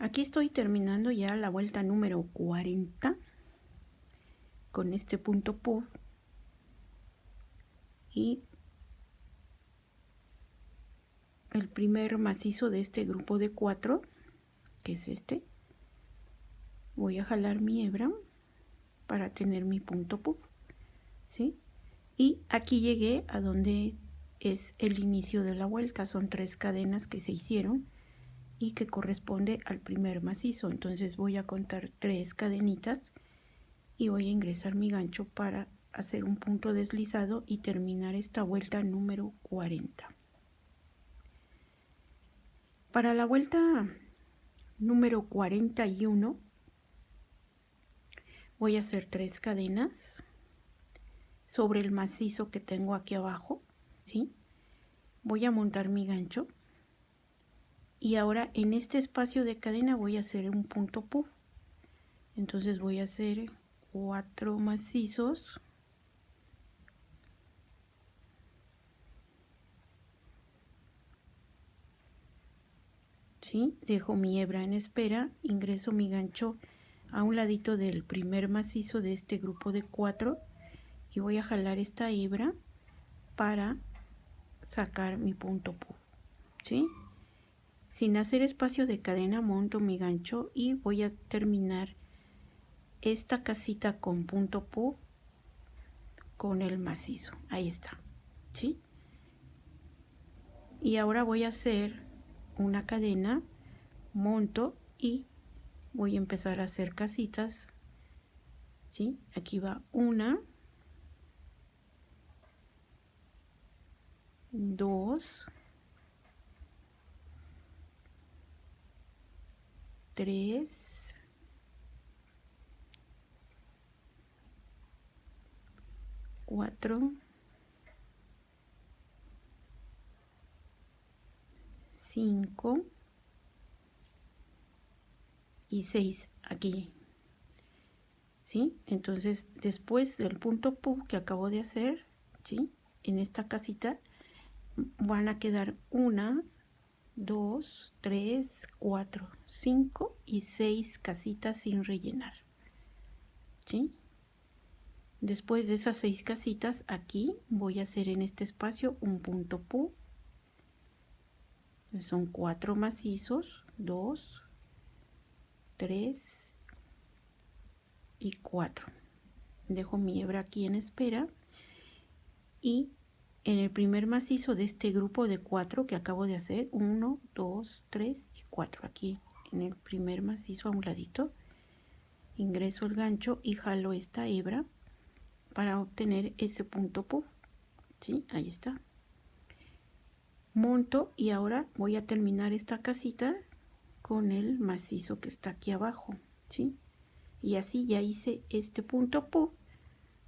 Aquí estoy terminando ya la vuelta número 40 con este punto puff y el primer macizo de este grupo de 4, que es este. Voy a jalar mi hebra para tener mi punto puff, ¿sí? Y aquí llegué a donde es el inicio de la vuelta. Son 3 cadenas que se hicieron y que corresponde al primer macizo. Entonces voy a contar 3 cadenitas y voy a ingresar mi gancho para hacer un punto deslizado y terminar esta vuelta número 40. Para la vuelta número 41 voy a hacer 3 cadenas sobre el macizo que tengo aquí abajo, ¿sí? Voy a montar mi gancho y ahora en este espacio de cadena voy a hacer un punto puff. Entonces voy a hacer 4 macizos, ¿sí? Dejo mi hebra en espera, ingreso mi gancho a un ladito del primer macizo de este grupo de 4 y voy a jalar esta hebra para sacar mi punto puff, ¿sí? Sin hacer espacio de cadena monto mi gancho y voy a terminar esta casita con punto puff con el macizo. Ahí está, ¿sí? Y ahora voy a hacer una cadena, monto y voy a empezar a hacer casitas, ¿sí? Aquí va 1, 2, 3, 4, 5 y 6 aquí, ¿sí? Entonces después del punto puff que acabo de hacer, ¿sí? En esta casita van a quedar 1, 2, 3, 4, 5 y 6 casitas sin rellenar, ¿sí? Después de esas 6 casitas aquí voy a hacer en este espacio un punto puff. Son 4 macizos, 2, 3 y 4. Dejo mi hebra aquí en espera y en el primer macizo de este grupo de 4 que acabo de hacer, 1, 2, 3 y 4, aquí en el primer macizo a un ladito, ingreso el gancho y jalo esta hebra para obtener ese punto puff, ¿sí? Ahí está. Monto y ahora voy a terminar esta casita con el macizo que está aquí abajo, ¿sí? Y así ya hice este punto puff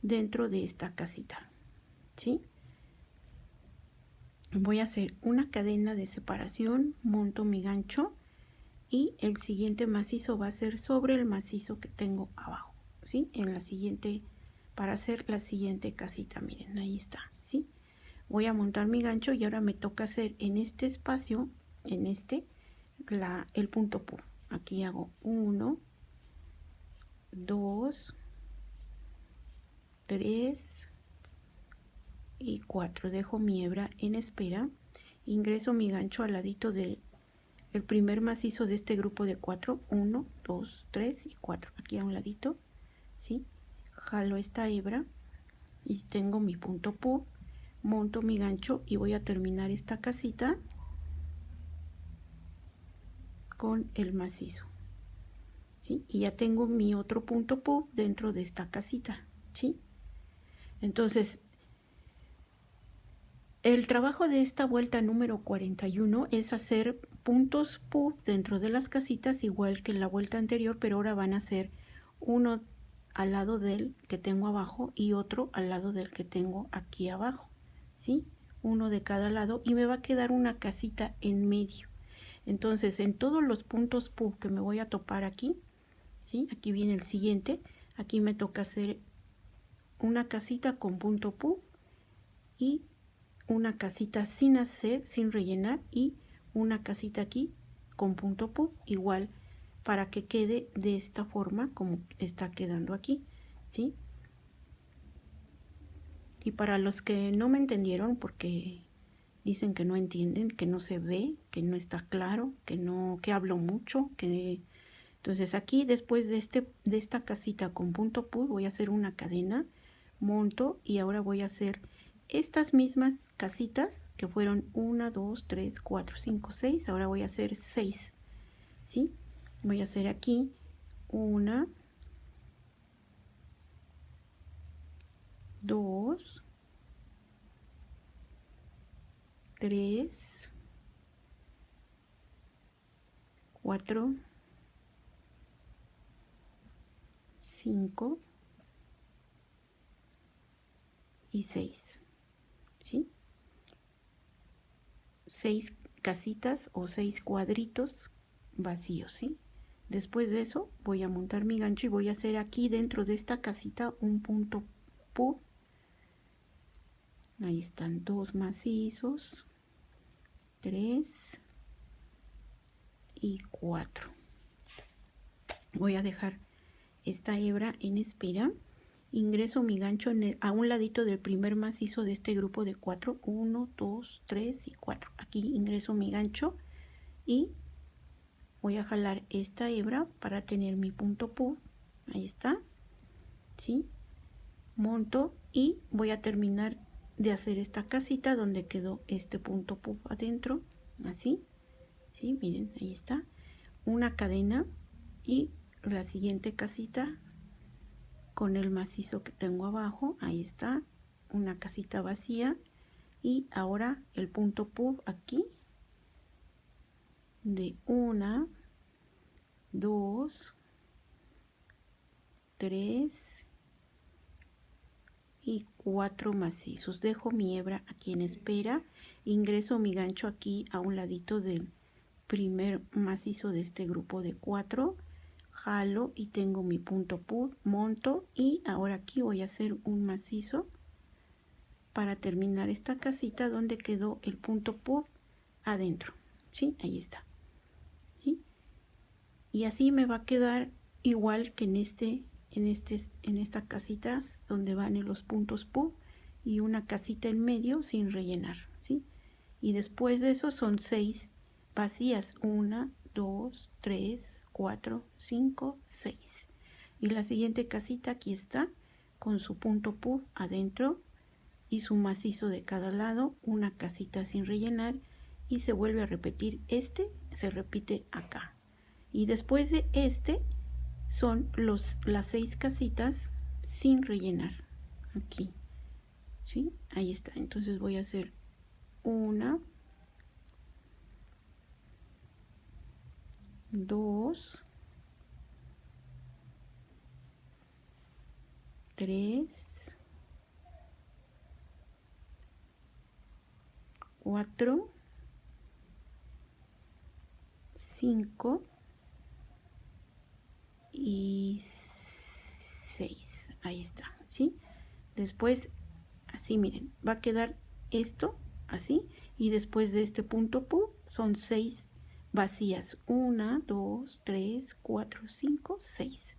dentro de esta casita, ¿sí? Voy a hacer una cadena de separación, monto mi gancho y el siguiente macizo va a ser sobre el macizo que tengo abajo, ¿sí? En la siguiente, para hacer la siguiente casita, miren, ahí está, ¿sí? Voy a montar mi gancho y ahora me toca hacer en este espacio, en este, el punto puff. Aquí hago 1, 2, 3 y 4. Dejo mi hebra en espera, ingreso mi gancho al ladito del primer macizo de este grupo de 4, 1, 2, 3 y 4, aquí a un ladito, ¿sí? Jalo esta hebra y tengo mi punto puff, monto mi gancho y voy a terminar esta casita con el macizo, ¿sí? Y ya tengo mi otro punto puff dentro de esta casita, ¿sí? Entonces, el trabajo de esta vuelta número 41 es hacer puntos puff dentro de las casitas igual que en la vuelta anterior, pero ahora van a ser uno al lado del que tengo abajo y otro al lado del que tengo aquí abajo, ¿sí? Uno de cada lado y me va a quedar una casita en medio. Entonces, en todos los puntos puff que me voy a topar aquí, ¿sí? Aquí viene el siguiente, aquí me toca hacer una casita con punto puff y una casita sin hacer, sin rellenar y una casita aquí con punto puff igual para que quede de esta forma como está quedando aquí, ¿sí? Y para los que no me entendieron, porque dicen que no entienden, que no se ve, que no está claro, que hablo mucho, que entonces aquí después de esta casita con punto pull voy a hacer una cadena, monto y ahora voy a hacer estas mismas casitas que fueron 1, 2, 3, 4, 5, 6. Ahora voy a hacer 6, ¿sí? Voy a hacer aquí 1, 2, 3, 4, 5 y 6, ¿sí? 6 casitas o 6 cuadritos vacíos, ¿sí? Después de eso voy a montar mi gancho y voy a hacer aquí dentro de esta casita un punto pull. Ahí están 2 macizos, 3 y 4. Voy a dejar esta hebra en espera. Ingreso mi gancho a un ladito del primer macizo de este grupo de 4. 1, 2, 3 y 4. Aquí ingreso mi gancho y voy a jalar esta hebra para tener mi punto pull. Ahí está, ¿sí? Monto y voy a terminar de hacer esta casita donde quedó este punto pull adentro, así, ¿sí? Miren, ahí está. Una cadena y la siguiente casita con el macizo que tengo abajo, ahí está, una casita vacía y ahora el punto pull aquí de 1, 2, 3 y 4 macizos. Dejo mi hebra aquí en espera, ingreso mi gancho aquí a un ladito del primer macizo de este grupo de 4, jalo y tengo mi punto pull, monto y ahora aquí voy a hacer un macizo para terminar esta casita donde quedó el punto pull adentro, ¿sí? Ahí está, ¿sí? Y así me va a quedar igual que en estas casitas donde van los puntos pull y una casita en medio sin rellenar, ¿sí? Y después de eso son 6 vacías, 1, 2, 3, 4, 5, 6. Y la siguiente casita aquí está con su punto pull adentro y su macizo de cada lado, una casita sin rellenar y se vuelve a repetir, se repite acá. Y después de son las 6 casitas sin rellenar aquí, ¿sí? Ahí está. Entonces voy a hacer 1, 2, 3, 4, 5 y 6. Ahí está, ¿sí? Después, así miren, va a quedar esto así. Y después de este punto pull son 6 vacías. 1, 2, 3, 4, 5, 6.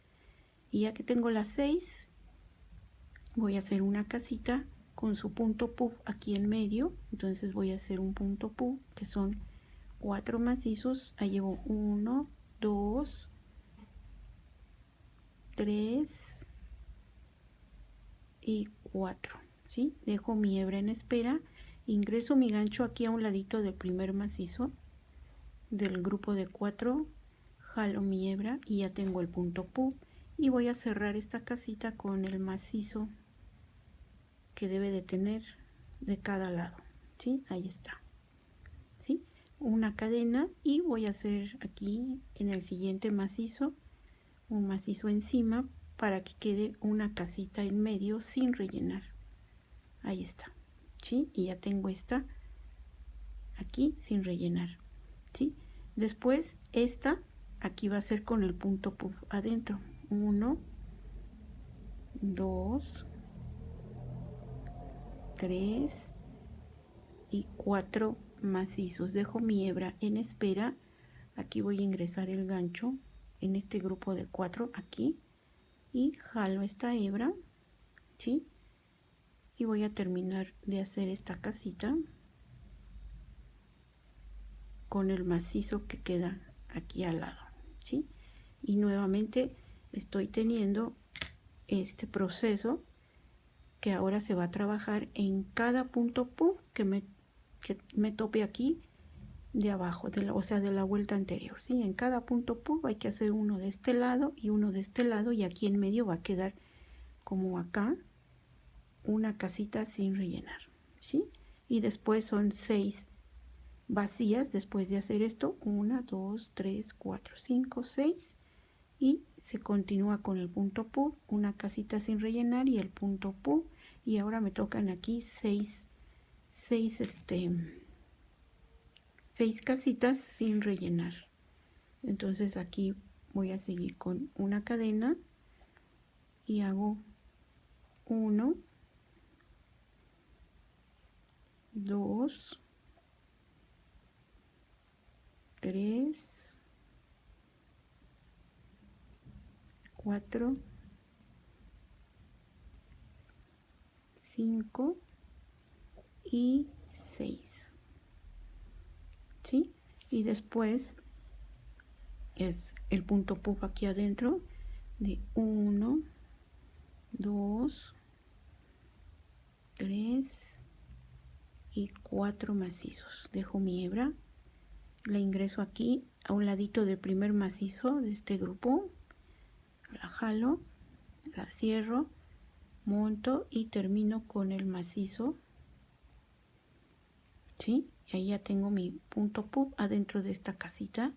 Y ya que tengo las 6, voy a hacer una casita con su punto pull aquí en medio. Entonces voy a hacer un punto pull que son 4 macizos. Ahí llevo 1, 2, 3 y 4, ¿sí? Dejo mi hebra en espera, ingreso mi gancho aquí a un ladito del primer macizo del grupo de 4, jalo mi hebra y ya tengo el punto pull y voy a cerrar esta casita con el macizo que debe de tener de cada lado, ¿sí? Ahí está, ¿sí? Una cadena y voy a hacer aquí en el siguiente macizo un macizo encima para que quede una casita en medio sin rellenar. Ahí está, ¿sí? Y ya tengo esta aquí sin rellenar, ¿sí? Después aquí va a ser con el punto pull adentro. 1, 2, 3 y 4 macizos. Dejo mi hebra en espera. Aquí voy a ingresar el gancho en este grupo de 4 aquí y jalo esta hebra, ¿sí? Y voy a terminar de hacer esta casita con el macizo que queda aquí al lado, ¿sí? Y nuevamente estoy teniendo este proceso que ahora se va a trabajar en cada punto puff que me tope aquí de abajo, o sea, de la vuelta anterior, ¿sí? En cada punto puff hay que hacer uno de este lado y uno de este lado, y aquí en medio va a quedar como acá una casita sin rellenar, ¿sí? Y después son 6 vacías después de hacer esto, 1, 2, 3, 4, 5, 6, y se continúa con el punto puff, una casita sin rellenar y el punto puff, y ahora me tocan aquí 6 casitas sin rellenar. Entonces aquí voy a seguir con una cadena y hago 1, 2, 3, 4, 5 y 6, ¿sí? Y después es el punto puff aquí adentro de 1, 2, 3 y 4 macizos. Dejo mi hebra, la ingreso aquí a un ladito del primer macizo de este grupo, la jalo, la cierro, monto y termino con el macizo, ¿sí? Y ahí ya tengo mi punto puff adentro de esta casita,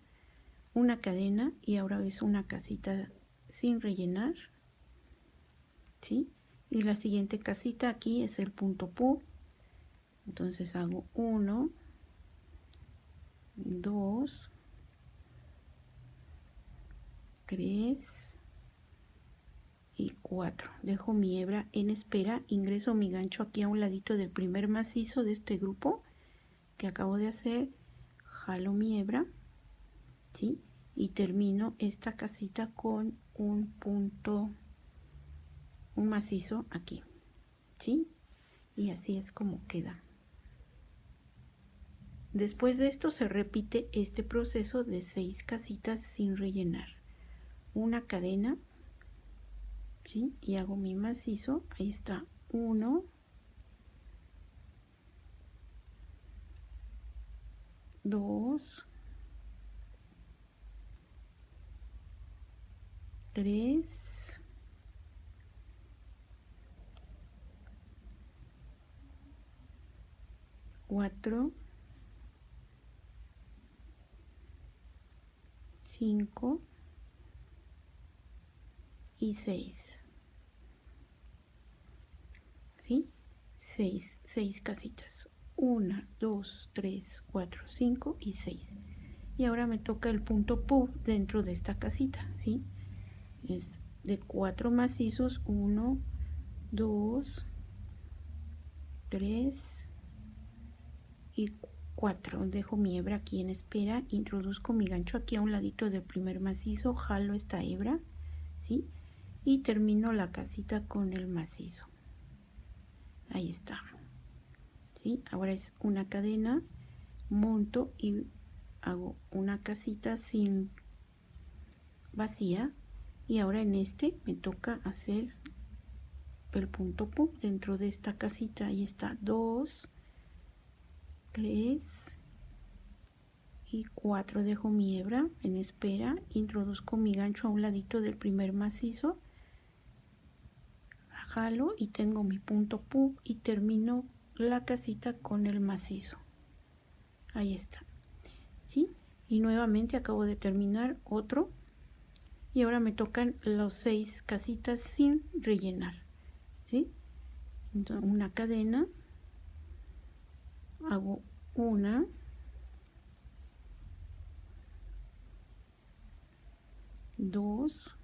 una cadena, y ahora es una casita sin rellenar, ¿sí? Y la siguiente casita aquí es el punto puff, entonces hago 1, 2, 3 y 4. Dejo mi hebra en espera, ingreso mi gancho aquí a un ladito del primer macizo de este grupo que acabo de hacer, jalo mi hebra, ¿sí? Y termino esta casita con un punto, un macizo aquí, ¿sí? Y así es como queda. Después de esto se repite este proceso de 6 casitas sin rellenar, una cadena, ¿sí? Y hago mi macizo, ahí está, 1, 2, 3, 4, 5 y 6, ¿sí? 6 casitas, 1, 2, 3, 4, 5 y 6. Y ahora me toca el punto puff dentro de esta casita, ¿sí? Es de 4 macizos, 1, 2, 3 y 4. Dejo mi hebra aquí en espera, introduzco mi gancho aquí a un ladito del primer macizo, jalo esta hebra, ¿sí? Y termino la casita con el macizo. Ahí está, ¿sí? Ahora es una cadena, monto y hago una casita sin vacía, y ahora en este me toca hacer el punto puff dentro de esta casita. Ahí está, 2, 3 y 4. Dejo mi hebra en espera, introduzco mi gancho a un ladito del primer macizo, jalo y tengo mi punto puff y termino la casita con el macizo. Ahí está, ¿sí? Y nuevamente acabo de terminar otro, y ahora me tocan los 6 casitas sin rellenar, ¿sí? Entonces, una cadena, hago 1, 2,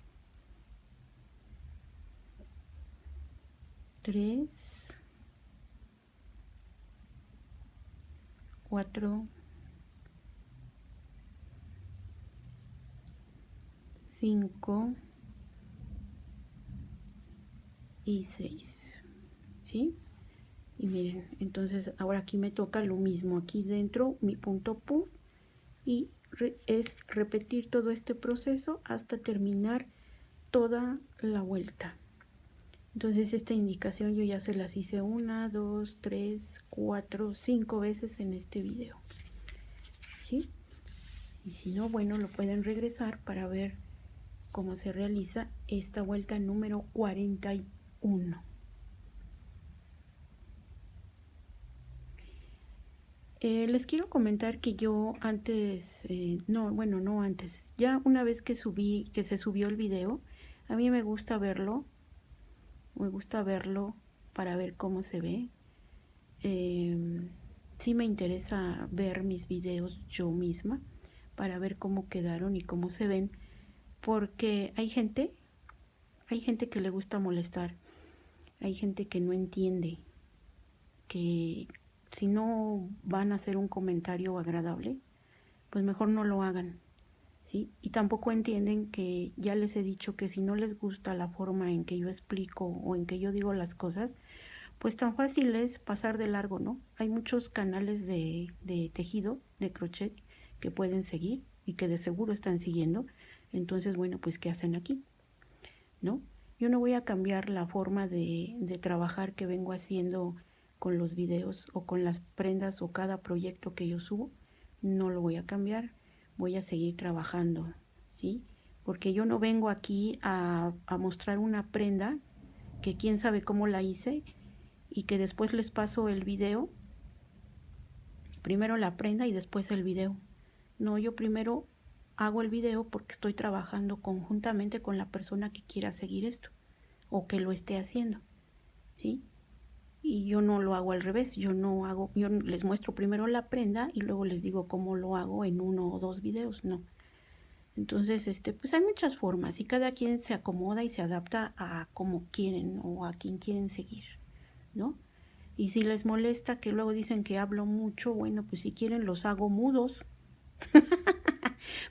3, 4, 5 y 6, ¿sí? Y miren, entonces ahora aquí me toca lo mismo, aquí dentro mi punto pu, y es repetir todo este proceso hasta terminar toda la vuelta. Entonces esta indicación yo ya se las hice 1, 2, 3, 4, 5 veces en este video, ¿sí? Y si no, bueno, lo pueden regresar para ver cómo se realiza esta vuelta número 41. Les quiero comentar que yo antes, no antes, ya una vez que se subió el video, a mí me gusta verlo para ver cómo se ve. Sí me interesa ver mis videos yo misma para ver cómo quedaron y cómo se ven, porque hay gente que le gusta molestar, hay gente que no entiende que si no van a hacer un comentario agradable, pues mejor no lo hagan, ¿sí? Y tampoco entienden que ya les he dicho que si no les gusta la forma en que yo explico o en que yo digo las cosas, pues tan fácil es pasar de largo, ¿no? Hay muchos canales de tejido, de crochet, que pueden seguir y que de seguro están siguiendo. Entonces, bueno, pues ¿qué hacen aquí? ¿No? Yo no voy a cambiar la forma de trabajar que vengo haciendo con los videos o con las prendas o cada proyecto que yo subo. No lo voy a cambiar, voy a seguir trabajando, ¿sí? Porque yo no vengo aquí a mostrar una prenda que quién sabe cómo la hice y que después les paso el video, primero la prenda y después el video. No, yo primero hago el video porque estoy trabajando conjuntamente con la persona que quiera seguir esto o que lo esté haciendo, ¿sí? Y yo no lo hago al revés, yo les muestro primero la prenda y luego les digo cómo lo hago en 1 o 2 videos, no. Entonces, pues hay muchas formas y cada quien se acomoda y se adapta a como quieren o a quien quieren seguir, ¿no? Y si les molesta que luego dicen que hablo mucho, bueno, pues si quieren los hago mudos.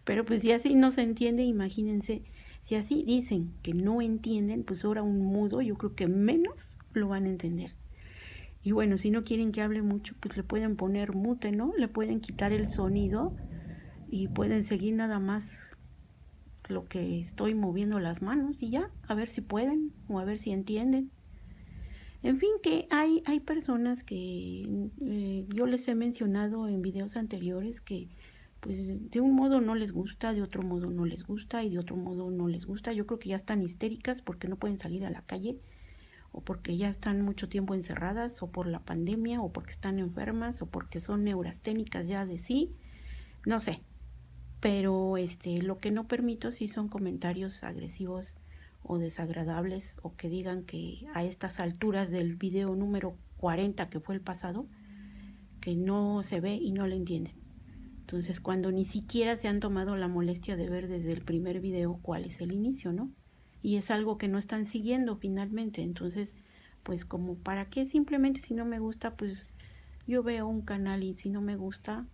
Pero pues si así no se entiende, imagínense, si así dicen que no entienden, pues ahora un mudo yo creo que menos lo van a entender. Y bueno, si no quieren que hable mucho, pues le pueden poner mute, ¿no? Le pueden quitar el sonido y pueden seguir nada más lo que estoy moviendo las manos y ya, a ver si pueden o a ver si entienden. En fin, que hay personas que yo les he mencionado en videos anteriores que pues de un modo no les gusta, de otro modo no les gusta y de otro modo no les gusta. Yo creo que ya están histéricas porque no pueden salir a la calle o porque ya están mucho tiempo encerradas o por la pandemia o porque están enfermas o porque son neurasténicas ya de sí, no sé. Pero lo que no permito sí son comentarios agresivos o desagradables o que digan que a estas alturas del video número 40 que fue el pasado, que no se ve y no le entienden. Entonces, cuando ni siquiera se han tomado la molestia de ver desde el primer video cuál es el inicio, ¿no? Y es algo que no están siguiendo finalmente. Entonces, pues como para qué, simplemente si no me gusta, pues yo veo un canal y si no me gusta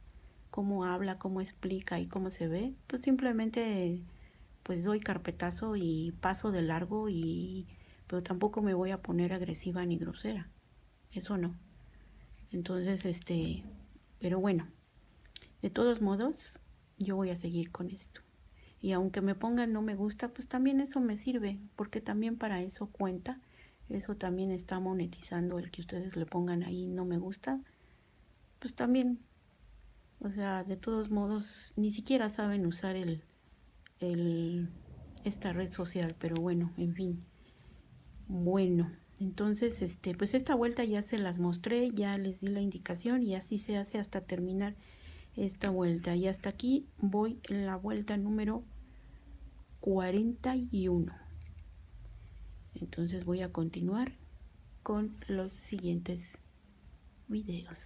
cómo habla, cómo explica y cómo se ve, pues simplemente pues doy carpetazo y paso de largo pero tampoco me voy a poner agresiva ni grosera. Eso no. Entonces, pero bueno, de todos modos, yo voy a seguir con esto. Y aunque me pongan no me gusta, pues también eso me sirve, porque también para eso cuenta. Eso también está monetizando el que ustedes le pongan ahí no me gusta. Pues también, o sea, de todos modos, ni siquiera saben usar esta red social, pero bueno, en fin. Bueno, entonces, pues esta vuelta ya se las mostré, ya les di la indicación y así se hace hasta terminar esta vuelta. Y hasta aquí voy en la vuelta número 41. Entonces voy a continuar con los siguientes videos.